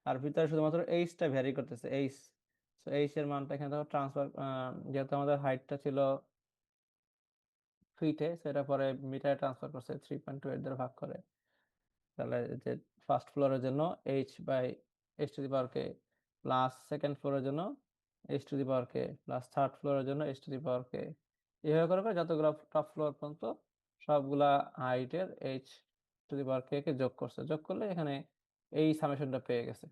আর ভিতরে শুধুমাত্র এইচটা ভ্যারি করতেছে, এইচ। তো এইচ এর মানটা এখানে দেখো ট্রান্সফার, যেহেতু আমাদের হাইটটা ছিল ফিটে, সেটা পরে মিটারে ট্রান্সফার করছে 3.28 দ্বারা ভাগ করে। তাহলে যে ফার্স্ট ফ্লোরের জন্য H/H⁴ প্লাস সেকেন্ড ফ্লোরের জন্য H⁴ প্লাস থার্ড ফ্লোরের জন্য H⁴ এইভাবে করে করে যতগুলো টপ ফ্লোর পর্যন্ত সবগুলা হাইটের H⁴কে যোগ করছে, যোগ করলে এখানে এই সামেশনটা পেয়ে গেছে।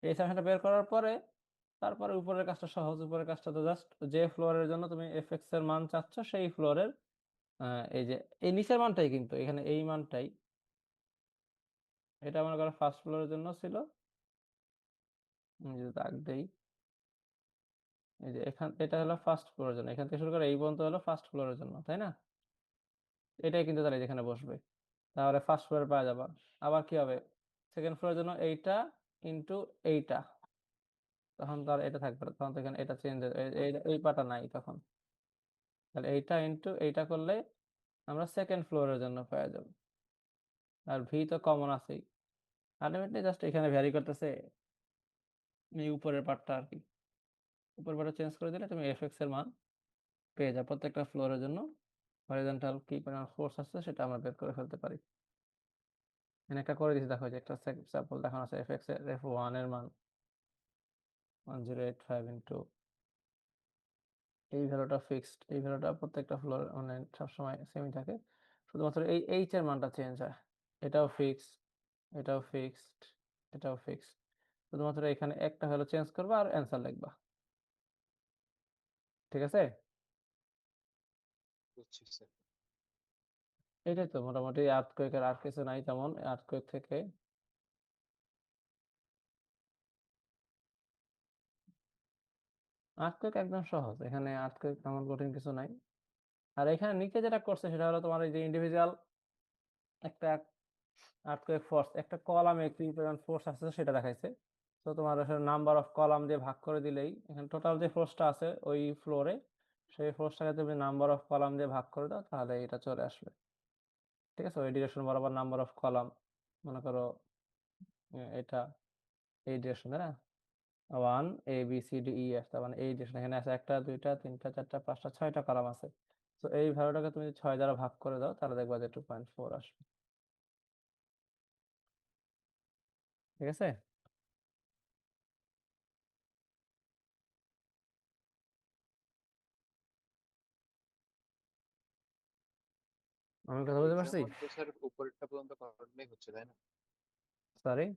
এই সামেশনটা বের করার পরে তারপরে উপরের কাজটা সহজ, উপরের কাজটা তো জাস্ট যে ফ্লোরের জন্য তুমি fx এর মান চাচ্ছ সেই ফ্লোরের এই যে এই নিচের মানটাই, কিন্তু এখানে এই মানটাই, এটা মনে করো ফার্স্ট ফ্লোরের জন্য ছিল, আমি যদি দাগ দেই, এই যে এটা হলো ফার্স্ট ফ্লোরের জন্য, এখান থেকে শুরু করে এই পর্যন্ত হলো ফার্স্ট ফ্লোরের জন্য, তাই না? এটাই কিন্তু তাহলে যেখানে বসবে, তাহলে ফার্স্ট ফ্লোরে পাওয়া যাবে। আবার কি হবে, সেকেন্ড ফ্লোরের জন্য এইটা ইন্টু এইটা, তখন তো আর এটা থাকবে না, তখন তো এখানে এটা চেঞ্জ, এই পাটা নাই তখন। তাহলে এইটা ইন্টু এইটা করলে আমরা সেকেন্ড ফ্লোরের জন্য পেয়ে যাব। আর ভি তো কমন আছেই, আলটিমেটলি জাস্ট এখানে ভ্যারি করতেছে এই উপরের পার্টটা আর কি। উপরের পার্টটা চেঞ্জ করে দিলে তুমি fx এর মান পেয়ে যাও প্রত্যেকটা ফ্লোরের জন্য। হরিজন্টাল কি পরিমাণ ফোর্স আছে সেটা আমরা বের করে ফেলতে পারি। এখানে একটা করে দিচ্ছি, দেখো যে একটা স্যাম্পল দেখানো আছে, fx এর F1 এর মান 1085 ইন্টু এই ভ্যালুটা ফিক্সড, এই ভ্যালুটা প্রত্যেকটা ফ্লোর মানে সবসময় সেমই থাকে, শুধুমাত্র এই এইচ এর মানটা চেঞ্জ হয়। এটাও ফিক্সড, এটাও ফিক্সড, এটাও ফিক্সড, শুধুমাত্র এখানে একটা ভ্যালু চেঞ্জ করবা আর অ্যান্সার লিখবা। ঠিক আছে। বুঝছি স্যার। এটাই তো মোটামুটি আর্থকোয়েকের, আর কিছু নাই তেমন আর্থকোয়েক থেকে। আর্থকোয়েক একদম সহজ, এখানে আর্থকোয়েক তেমন কঠিন কিছু নাই। আর এখানে নিচে যেটা করছে সেটা হলো তোমার এই যে ইন্ডিভিজুয়াল একটা আর্থকোয়েক ফোর্স, একটা কলামে কি পরিমাণ ফোর্স আছে সেটা দেখাইছে। তো তোমার আসলে নাম্বার অফ কলাম দিয়ে ভাগ করে দিলেই এখানে টোটাল যে ফোর্সটা আছে ওই ফ্লোরে, সেই ফোর্সটাকে তুমি নাম্বার অফ কলাম দিয়ে ভাগ করে দাও, তাহলে এটা চলে আসবে। ঠিক আছে, ওই ডিরেকশন বরাবর নাম্বার অফ কলাম, মনে করো এটা এই ডিরেকশন, তাই না? 1 A B C D E F, তার মানে এই ডিরেকশন, এখানে আছে 1টা 2টা 3টা 4টা 5টা 6টা কলাম আছে। তো এই ভ্যালুটাকে তুমি 6 দ্বারা ভাগ করে দাও, তাহলে দেখবা যে 2.4 আসবে। ঠিক আছে। আমি কথা বলতে পারছি? এক্সাম তো স্যার উপরেরটা পর্যন্ত করলেই হচ্ছে, তাই না? সরি,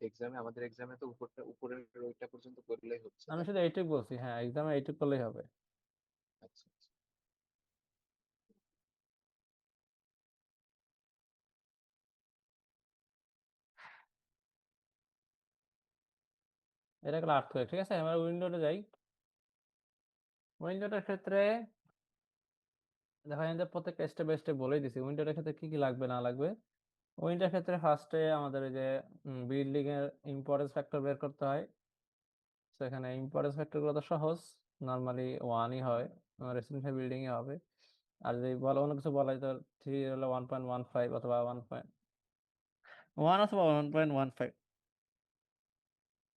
এক্সামে, আমাদের এক্সামে তো উপরের ওইটা পর্যন্ত করলেই হচ্ছে, আমি তাই না? শুধু এইটুক বলছি, হ্যাঁ এক্সামে এইটুক করলেই হবে। আচ্ছা আচ্ছা। এটা গেল আর্থকোয়েক। ঠিক আছে, আমরা উইন্ডোতে যাই। উইন্ডোটার ক্ষেত্রে দেখা যায় যে প্রত্যেকটা স্টেপ বাই স্টেপ বলেই দিছি উইন্ডোটার ক্ষেত্রে কি কি লাগবে না লাগবে। উইন্ডোর ক্ষেত্রে ফার্স্টে আমাদের এই যে বিল্ডিং এর ইম্পর্টেন্স ফ্যাক্টর বের করতে হয়। তো এখানে ইম্পর্টেন্স ফ্যাক্টর গুলো তো সহজ, নর্মালি 1ই হয়, রেসিডেন্সিয়াল বিল্ডিং এ হবে। আর যদি বলো অন্য কিছু বলা যায় তো 3 হলো 1.15 অথবা 1.1 অথবা 1.15।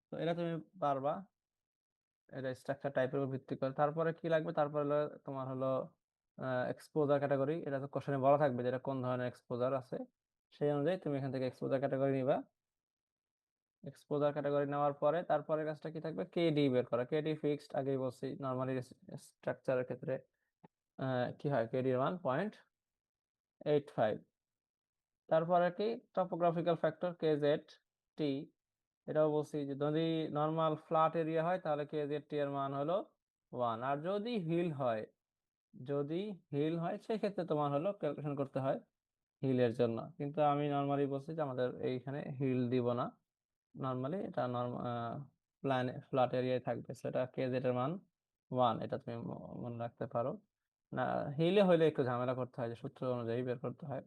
তো এটা তুমি পারবা, এটা স্ট্রাকচার টাইপের উপর ভিত্তি করে। তারপরে কি লাগবে, তারপরে হলো তোমার হলো এক্সপোজার ক্যাটাগরি, এটা তো কোশ্চেনে বলা থাকবে যেটা কোন ধরনের এক্সপোজার আছে, সেই অনুযায়ী তুমি এখান থেকে এক্সপোজার ক্যাটাগরি নিবা। এক্সপোজার ক্যাটাগরি নেওয়ার পরে তারপরে কাজটা কি থাকবে, কেডি বের করা। কেডি ফিক্সড, আগেই বলছি নরমালি স্ট্রাকচারের ক্ষেত্রে কি হয়, কেডি এর মান 0.85। তারপরে কি টপোগ্রাফিক্যাল ফ্যাক্টর কেজেড টি, এটাও বলছি যে যদি নর্মাল ফ্ল্যাট এরিয়া হয় তাহলে কেজেড টি এর মান হলো 1, আর যদি হিল হয়, যদি হিল হয় সেক্ষেত্রে তোমার হলো ক্যালকুলেশন করতে হয় হিলের জন্য। কিন্তু আমি নর্মালি বলছি যে আমাদের এইখানে হিল দিব না, নর্মালি এটা নর্মাল ফ্ল্যাট এরিয়ায় থাকবে, সেটা কেজেড এর মান 1, এটা তুমি মনে রাখতে পারো না। হিলে হইলে একটু ঝামেলা করতে হয়, যে সূত্র অনুযায়ী বের করতে হয়।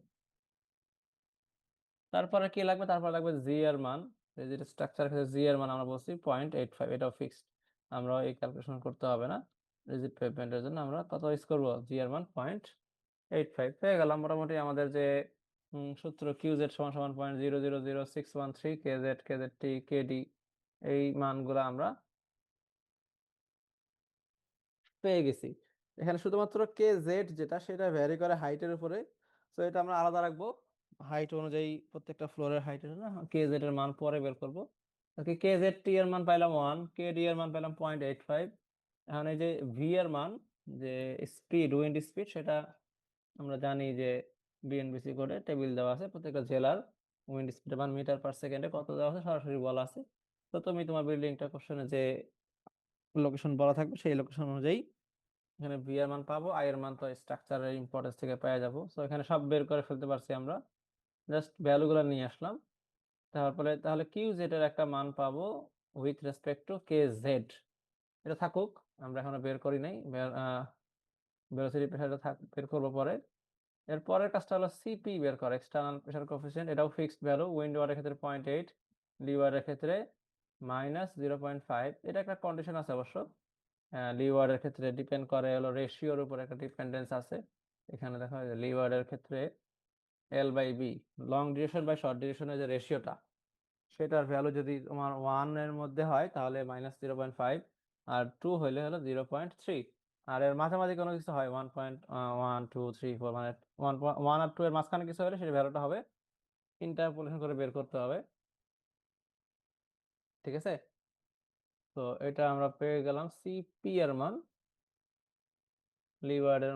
তারপরে কি লাগবে, তারপর লাগবে জি এর মান। এই যেটা স্ট্রাকচার ক্ষেত্রে জি এর মান আমরা বলছি 0.85, এটাও ফিক্সড, আমরা এই ক্যালকুলেশন করতে হবে না। রিজিড পেভমেন্টের জন্য আমরা কত ইউজ করবো, জি এর মান 0.85 পেয়ে গেলাম। মোটামুটি আমাদের যে সূত্র কিউজেড সমান সমান 0.000613 কেজেড, কেজেড টি, কেডি, এই মানগুলো আমরা পেয়ে গেছি। এখানে শুধুমাত্র কে জেড যেটা, সেটা ভ্যারি করে হাইটের উপরে, তো এটা আমরা আলাদা রাখবো। হাইট অনুযায়ী প্রত্যেকটা ফ্লোরের হাইটের জন্য কে জেড এর মান পরে বের করবো। কে জেড টি এর মান পাইলাম 1, কে ডি এর মান পাইলাম 0.85। এখন এই যে ভি এর মান, যে স্পিড, উইন্ড স্পিড, সেটা আমরা জানি যে বিএনবিসি কোডে টেবিল দেওয়া আছে, প্রত্যেকটা জেলার উইন্ড স্পিডের মান মিটার পার সেকেন্ডে কত দেওয়া আছে সরাসরি বলা আছে। তো তুমি তোমার বিল্ডিংটা কোশ্চেনে যে লোকেশন বলা থাকবে সেই লোকেশন অনুযায়ী এখানে ভি এর মান পাবো, আই এর মান তো স্ট্রাকচারের ইম্পর্টেন্স থেকে পেয়ে যাবো। তো এখানে সব বের করে ফেলতে পারছি আমরা, জাস্ট ভ্যালুগুলো নিয়ে আসলাম। তারপরে তাহলে কিউ জেড এর একটা মান পাবো with respect to K Z, এটা থাকুক, আমরা এখনো বের করি নাই। ভেলোসিটি প্রেসারটা বের করবো পরে। এর পরের কাজটা হলো সিপি বের করা, এক্সটার্নাল প্রেসার কোএফিসিয়েন্ট, এটাও ফিক্সড ভ্যালু। উইন্ড ওয়ারের ক্ষেত্রে 0.8, লিওয়ারের ক্ষেত্রে -0.5। এটা একটা কন্ডিশন আছে অবশ্য, লিওয়ার্ডের ক্ষেত্রে ডিপেন্ড করে হলো রেশিওর উপর একটা ডিপেন্ডেন্স আছে। এখানে দেখা যায় লিওয়ার্ডের ক্ষেত্রে L by B, long duration by short ডিউরেশনের যে রেশিওটা, সেটার ভ্যালু যদি তোমার 1 এর মধ্যে হয় তাহলে -0.5, আর 2 হইলে হলো 0.3, আর এর মাঝামাঝি কোনো কিছু হয় 1.1 2 3 4, মানে 1 আর 2 এর মাঝখানে কিছু হলে সেই ভ্যালুটা হবে। ইন্টারপোলেশন করে বের করতে হবে, ঠিক আছে। তো এটা আমরা পেয়ে গেলাম সিপি এর মান লিওয়ার্ডের,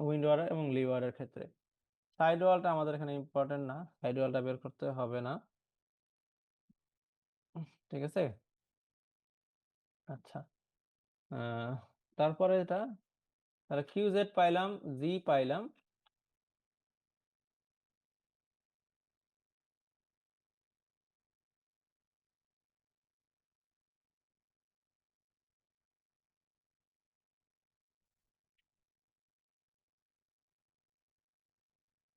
উইন্ড ওয়ার এবং লিওয়ার্ডের ক্ষেত্রে। সাইড ওয়ালটা আমাদের এখানে ইম্পর্টেন্ট না, সাইড ওয়ালটা বের করতে হবে না, ঠিক আছে। আচ্ছা, আহ, তারপরে এটা, তাহলে কিউ জেড পাইলাম, জি পাইলাম।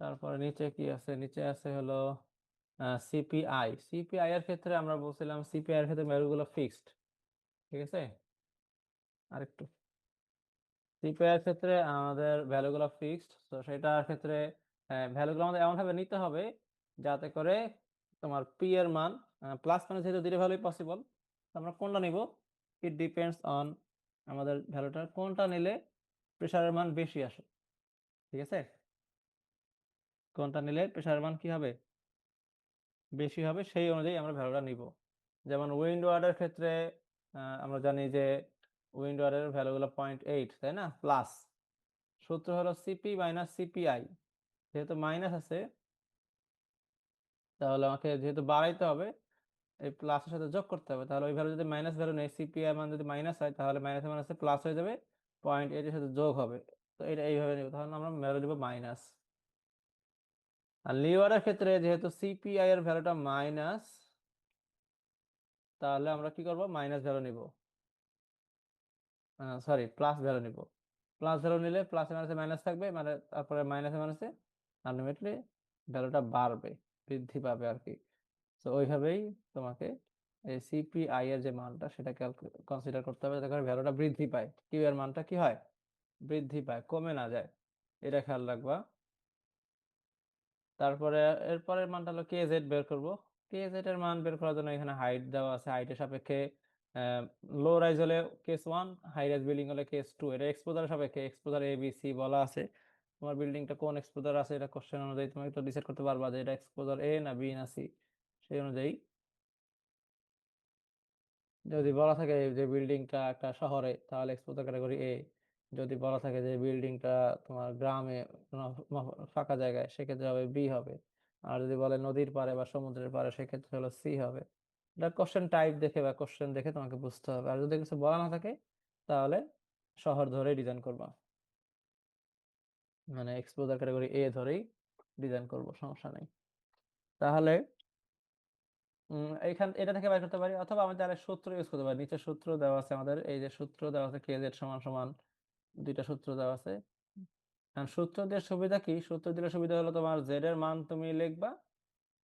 তারপরে নিচে কি আছে, নিচে আছে হলো সিপিআই। সিপিআই এর ক্ষেত্রে আমরা বলছিলাম সিপিআই এর ক্ষেত্রে ভ্যালুগুলো ফিক্সড, ঠিক আছে। আরেকটু, সিপিআই এর ক্ষেত্রে আমাদের ভ্যালুগুলো ফিক্সড, তো সেটার ক্ষেত্রে ভ্যালুগুলো আমাদের এমন ভাবে নিতে হবে যাতে করে তোমার পি এর মান প্লাস মাইনাস, যেহেতু দুটো ভ্যালুই পসিবল, আমরা কোনটা নিব, ইট ডিপেন্ডস অন আমাদের ভ্যালুটা কোনটা নিলে প্রেসারের মান বেশি আসে, ঠিক আছে। কোনটা নিলে প্রেসারের মান কি হবে, বেশি হবে, সেই অনুযায়ী আমরা ভ্যালুটা নিব। যেমন উইন্ড ওয়ার্ডের ক্ষেত্রে আমরা জানি যে উইন্ড ওয়ার্ডের ভ্যালুগুলো 0.8, তাই না, প্লাস। সূত্র হলো সিপি মাইনাস সিপিআই, যেহেতু মাইনাস আছে তাহলে আমাকে যেহেতু বাড়াইতে হবে, এই প্লাসের সাথে যোগ করতে হবে। তাহলে ওই ভ্যালু যদি মাইনাস ভ্যালু নেই, সিপিআই মান যদি মাইনাস হয় তাহলে মাইনাসে মাইনাসে প্লাস হয়ে যাবে, 0.8 এর সাথে যোগ হবে। তো এটা এইভাবে নিব, তাহলে আমরা ভ্যালু দিব মাইনাস। আর লিওয়ারের ক্ষেত্রে যেহেতু সিপিআই এর ভ্যালুটা মাইনাস, তাহলে আমরা কি করব, মাইনাস ভ্যালু নিব, সরি প্লাস ভ্যালু নিব। প্লাস ভ্যালু নিলে প্লাসে মাইনাসে মাইনাস থাকবে, মানে তারপরে মাইনাসে মাইনাসে আলটিমেটলি ভ্যালুটা বাড়বে, বৃদ্ধি পাবে আর কি। তো ওইভাবেই তোমাকে এই সিপিআই এর যে মানটা সেটা কনসিডার করতে হবে, যাতে করে ভ্যালুটা বৃদ্ধি পায়, কিউ এর মানটা কি হয়, বৃদ্ধি পায়, কমে না যায়, এটা খেয়াল রাখবা। তারপরে এরপরের মানটা হলো কে জেড বের করব। কে জেড এর মান বের করার জন্য এখানে হাইট দেওয়া আছে, হাইটের সাপেক্ষে লো রাইজ হলে কেস 1, হাই রাইজ বিল্ডিং হলে কেস 2, এটা এক্সপোজারের সাপেক্ষে, এক্সপোজার এ বি সি বলা আছে। তোমার বিল্ডিংটা কোন এক্সপোজার আছে এটা কোশ্চেন অনুযায়ী তুমি তো ডিসাইড করতে পারবা যে এটা এক্সপোজার এ না বি না সি, সেই অনুযায়ী যদি বলা থাকে যে বিল্ডিংটা একটা শহরে তাহলে এক্সপোজার ক্যাটাগরি এ, যদি বলা থাকে যে বিল্ডিংটা তোমার গ্রামে কোনো ফাঁকা জায়গায় সেক্ষেত্রে হবে বি হবে, আর যদি বলে নদীর পাড়ে বা সমুদ্রের পাড়ে সেক্ষেত্রে হলো সি হবে। এটা কোশ্চেন টাইপ দেখে বা কোশ্চেন দেখে তোমাকে বুঝতে হবে। আর যদি কিছু বলা না থাকে তাহলে শহর ধরে ডিজাইন করবা, মানে এক্সপোজার ক্যাটাগরি এ ধরেই ডিজাইন করব, সমস্যা নেই। তাহলে এটা থেকে বের করতে পারি, অথবা আমি তাহলে সূত্র ইউজ করতে পারি। নিচে সূত্র দেওয়া আছে আমাদের, এই যে সূত্র দেওয়া আছে কে জেড সমান সমান, দুইটা সূত্র দেওয়া আছে। কারণ সূত্র দিয়ে সুবিধা কি, সূত্র দিলে সুবিধা হলো তোমার জেড এর মান তুমি লিখবা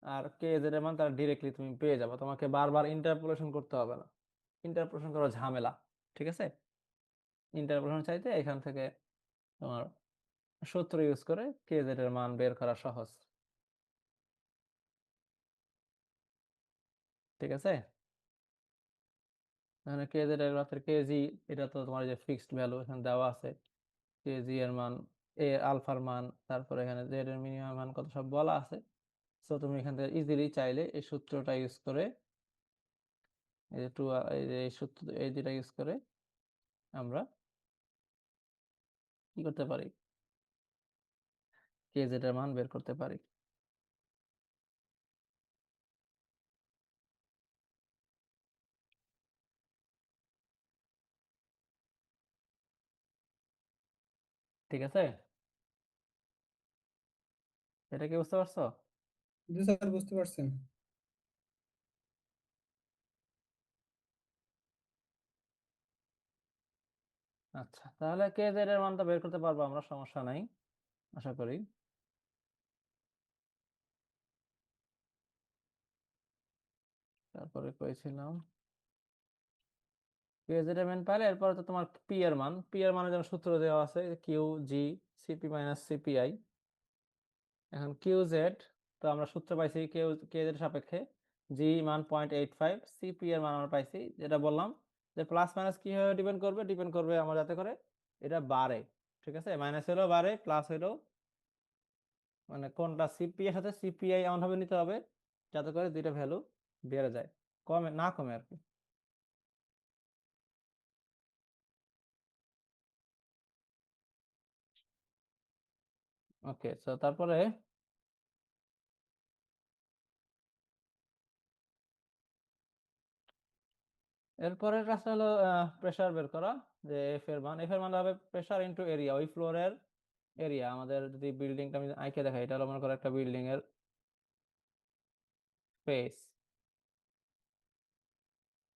আর কে জেড এর মান তার ডিরেক্টলি তুমি পেয়ে যাবে, তোমাকে বারবার ইন্টারপোলেশন করতে হবে না। ইন্টারপোলেশন করা ঝামেলা, ঠিক আছে। ইন্টারপোলেশন চাইতে এখান থেকে তোমার সূত্র ইউজ করে কে জেড এর মান বের করা সহজ, ঠিক আছে। এখানে কে জেড এর মাত্র কেজি, এটা তো তোমার যে ফিক্সড ভ্যালু এখানে দেওয়া আছে, কেজি এর মান, এ আলফার মান, তারপরে এখানে জেড এর মিনিমাম মান কত সব বলা আছে। তো তুমি এখান থেকে ইজিলি চাইলে এই সূত্রটা ইউজ করে, এই যে টু, এই যে এই সূত্র, এই দুটা ইউজ করে আমরা কি করতে পারি, কে জেড এর মান বের করতে পারি। ঠিক আছে, এটা কি বুঝতে পারছো? জি স্যার, বুঝতে পারছেন। আচ্ছা, তাহলে কে জেড এর মানটা বের করতে পারবো আমরা, সমস্যা নাই আশা করি। তারপরে করেছিলাম কে জেড এর মান পাইলে এরপরে তো তোমার পি এর মান, পি এর মানের জন্য সূত্র দেওয়া আছে Q G CP minus CPI. এখন কিউ জেড, তো আমরা সূত্র পাইছি কিউ কে জেড সাপেক্ষে জি মান 0.85, সিপি এর মান আমরা পাইছি, যেটা বললাম যে প্লাস মাইনাস কিভাবে ডিপেন্ড করবে, ডিপেন্ড করবে আমার যাতে করে এটা বাড়ে, ঠিক আছে। মাইনাস হলেও বাড়ে, প্লাস হলেও, মানে কোনটা সিপি এর সাথে সিপিআই এমন ভাবে নিতে হবে যাতে করে দুইটা ভ্যালু বেড়ে যায়, কমে না, কমে আর কি। ওকে, তো তারপরে এরপরের কাজটা হলো প্রেসার বের করা, যে এফ এর মান, এফ এর মান হবে প্রেসার ইনটু এরিয়া, ওই ফ্লোরের এরিয়া। আমাদের যদি বিল্ডিংটা আমি আঁকে দেখাই, এটা হলো মনে করো একটা বিল্ডিং এর স্পেস,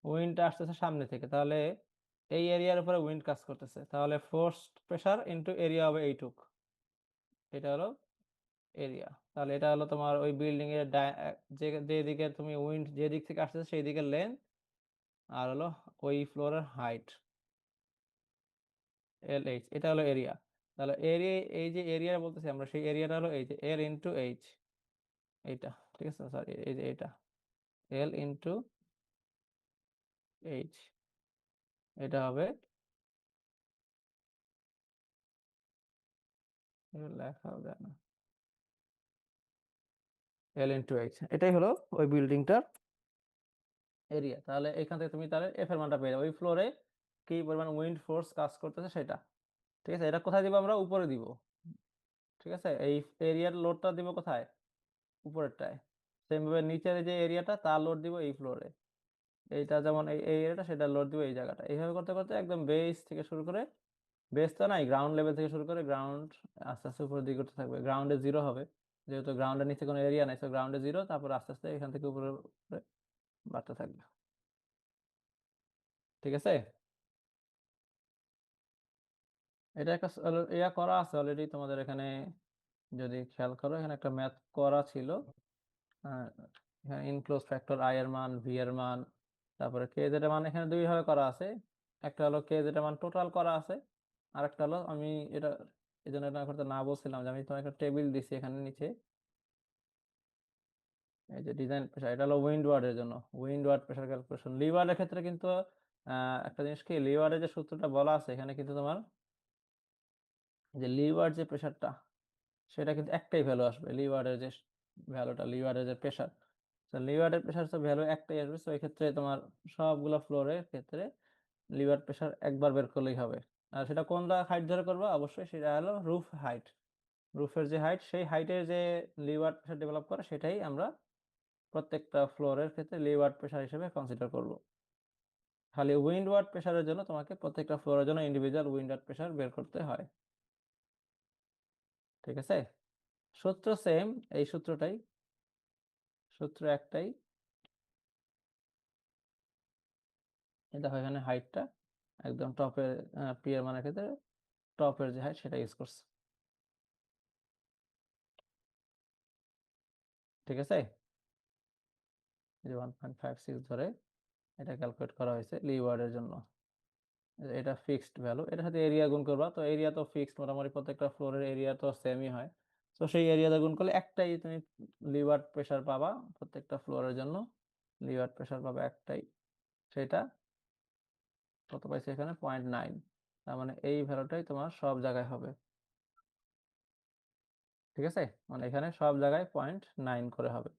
উইন্ড আসতেছে সামনে থেকে, তাহলে এই এরিয়ার উপরে উইন্ড কাজ করতেছে, তাহলে ফোর্সড প্রেসার ইনটু এরিয়া হবে এইটুক, এটা হলো এরিয়া। তাহলে এটা হলো তোমার ওই বিল্ডিং এর যে যে দিকে তুমি উইন্ড যে দিক থেকে আসতেছে সেই দিকের লেন্থ, আর হলো ওই ফ্লোরের হাইট এল এইচ, এটা হলো এরিয়া। তাহলে এরিয়া, এই যে এরিয়া বলতেছি আমরা, সেই এরিয়াটা হলো এই যে এল ইন্টু এইচ, এইটা, ঠিক আছে। সরি, এই যে এটা এল ইন্টু এইচ, এটা হবে, লেখা যায় না, এল ইন্টু এইচ, এটাই হলো ওই বিল্ডিংটার এরিয়া। তাহলে এখান থেকে তুমি তাহলে এফ এর মানটা পেয়ে যাবে, ওই ফ্লোরে কি পরিমাণ উইন্ড ফোর্স কাজ করতেছে সেটা, ঠিক আছে। এটা কোথায় দিব আমরা, উপরে দিব, ঠিক আছে। এই এরিয়ার লোডটা দিব কোথায়, উপরেরটায়। সেম ভাবে নিচের যে এরিয়াটা তার লোড দিব এই ফ্লোরে, এইটা যেমন এই এরিয়াটা সেটা লোড দিব এই জায়গাটা। এইভাবে করতে করতে একদম বেস থেকে শুরু করে, বেস তো নাই, গ্রাউন্ড লেভেল থেকে শুরু করে গ্রাউন্ড আস্তে আস্তে উপরের দিকে উঠতে থাকবে, গ্রাউন্ডে জিরো হবে, যেহেতু গ্রাউন্ডের নিচে কোনো এরিয়া নাই, তো গ্রাউন্ডে জিরো, তারপর আস্তে আস্তে এখান থেকে উপরে উপরে বাড়তে থাকবে, ঠিক আছে। এটা একটা ইয়া করা আছে অলরেডি তোমাদের এখানে, যদি খেয়াল করো এখানে একটা ম্যাথ করা ছিল। আহ, এখানে ইনক্লোজ ফ্যাক্টর আই এর মান, ভি এর মান, তারপরে কে জেড এর মান এখানে দুই ভাবে করা আছে। একটা হলো কে জেড এর মান টোটাল করা আছে, আর একটা হলো আমি এটা এই জন্য এটা করতে না বলছিলাম যে আমি তোমার একটা টেবিল দিছি এখানে নিচে, এই যে ডিজাইন প্রেশার, এটা হলো উইন্ড ওয়ার্ডের জন্য, উইন্ড ওয়ার্ড প্রেশার ক্যালকুলেশন। লিভারের ক্ষেত্রে কিন্তু একটা জিনিস কি, লিভারের যে সূত্রটা বলা আছে এখানে কিন্তু তোমার যে লিভার যে প্রেশারটা সেটা কিন্তু একটাই ভ্যালু আসবে, লিভারের যে ভ্যালুটা, লিভারের যে প্রেশার লিভারের প্রেশার তো ভ্যালু একটাই আসবে, তো এই ক্ষেত্রে তোমার সবগুলো ফ্লোরের ক্ষেত্রে লিভার প্রেশার একবার বের করলেই হবে। আর সেটা কোন হাইট ধরে করবা, অবশ্যই সেটা হলো রুফ হাইট। রুফের যে হাইট, সেই হাইটের যে লিভার প্রেশার ডেভেলপ করে সেটাই আমরা প্রত্যেকটা ফ্লোরের ক্ষেত্রে লিভার প্রেশার হিসেবে কনসিডার করব। খালি উইন্ডওয়ার্ড প্রেশারের জন্য তোমাকে প্রত্যেকটা ফ্লোরের জন্য ইন্ডিভিজুয়াল উইন্ডওয়ার্ড প্রেশার বের করতে হয়। ঠিক আছে, সূত্র সেম, এই সূত্রটাই, সূত্র একটাই। এই দেখো এখানে হাইটটা একদম টপের পি এর মানের ক্ষেত্রে টপের যে হাইট সেটা ইউজ করছে। ঠিক আছে, এই যে 1.56 ধরে এটা ক্যালকুলেট করা হয়েছে লিওয়ার্ডের জন্য। এটা ফিক্সড ভ্যালু, এটার সাথে এরিয়া গুণ করবা, তো এরিয়া তো ফিক্সড, মোটামুটি প্রত্যেকটা ফ্লোরের এরিয়া তো সেমই হয়। তো সেই এরিয়াতে গুণ করলে একটাই তুমি লিভার প্রেশার পাবা প্রত্যেকটা ফ্লোরের জন্য, লিভার প্রেশার পাবা একটাই, সেটা কত পাইছে এখানে 0.9। তার মানে এই ভ্যালুটাই তোমার সব জায়গায় হবে। ঠিক আছে, মানে এখানে সব জায়গায় 0.9 করে হবে,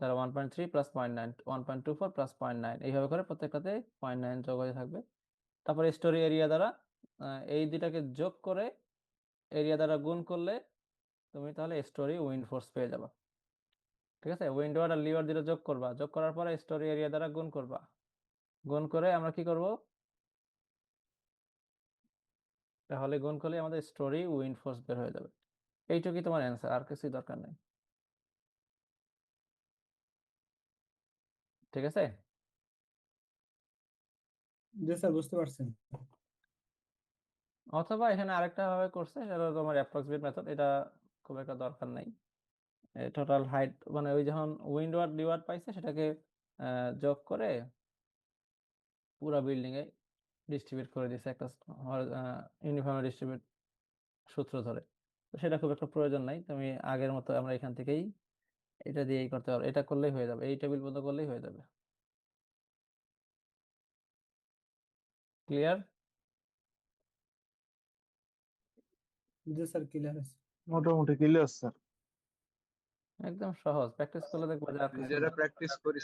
তাহলে 1.3 প্লাস 0.9, 1.24 প্লাস 0.9, এইভাবে করে প্রত্যেকটাতে 0.9 যোগ হয়ে থাকবে। তারপরে স্টোরি এরিয়া দ্বারা এই দুটাকে যোগ করে এরিয়া দ্বারা গুণ করলে তুমি তাহলে স্টোরি উইন্ড ফোর্স পেয়ে যাবা। ঠিক আছে, উইন্ডওয়ার্ড আর লিভার দুটো যোগ করবা, যোগ করার পরে স্টোরি এরিয়া দ্বারা গুণ করবা, গুণ করে আমরা কি করব, তাহলে গুণ করলে আমাদের স্টোরি উইন্ড ফোর্স বের হয়ে যাবে। এইটুকুই তোমার অ্যান্সার, আর কিছুই দরকার নেই। ঠিক আছে, জি স্যার, বুঝতে পারছেন। অথবা এখানে আরেকটা ভাবে করছে, সেটা হলো তোমার অ্যাপ্রক্সিমেট মেথড, এটা খুব একটা দরকার নাই। টোটাল হাইট মানে ওই যখন উইন্ডওয়ার্ড লিওয়ার্ড পাইছে সেটাকে যোগ করে পুরো বিল্ডিং এ ডিস্ট্রিবিউট করে দিয়েছে একটা ইউনিফর্ম ডিস্ট্রিবিউট সূত্র ধরে। তো সেটা খুব একটা প্রয়োজন নাই, তুমি আগের মতো আমরা এখান থেকেই এটা দিয়েই করতে পারবো, এটা করলেই হয়ে যাবে, এই টেবিল বন্ধ করলেই হয়ে যাবে। ক্লিয়ার? জি স্যার, ক্লিয়ার আছে। মোটামুটি ক্লিয়ার স্যার। একদম সহজ, প্র্যাকটিস করলে দেখবো যে আর কিছু নিজেরা প্র্যাকটিস করি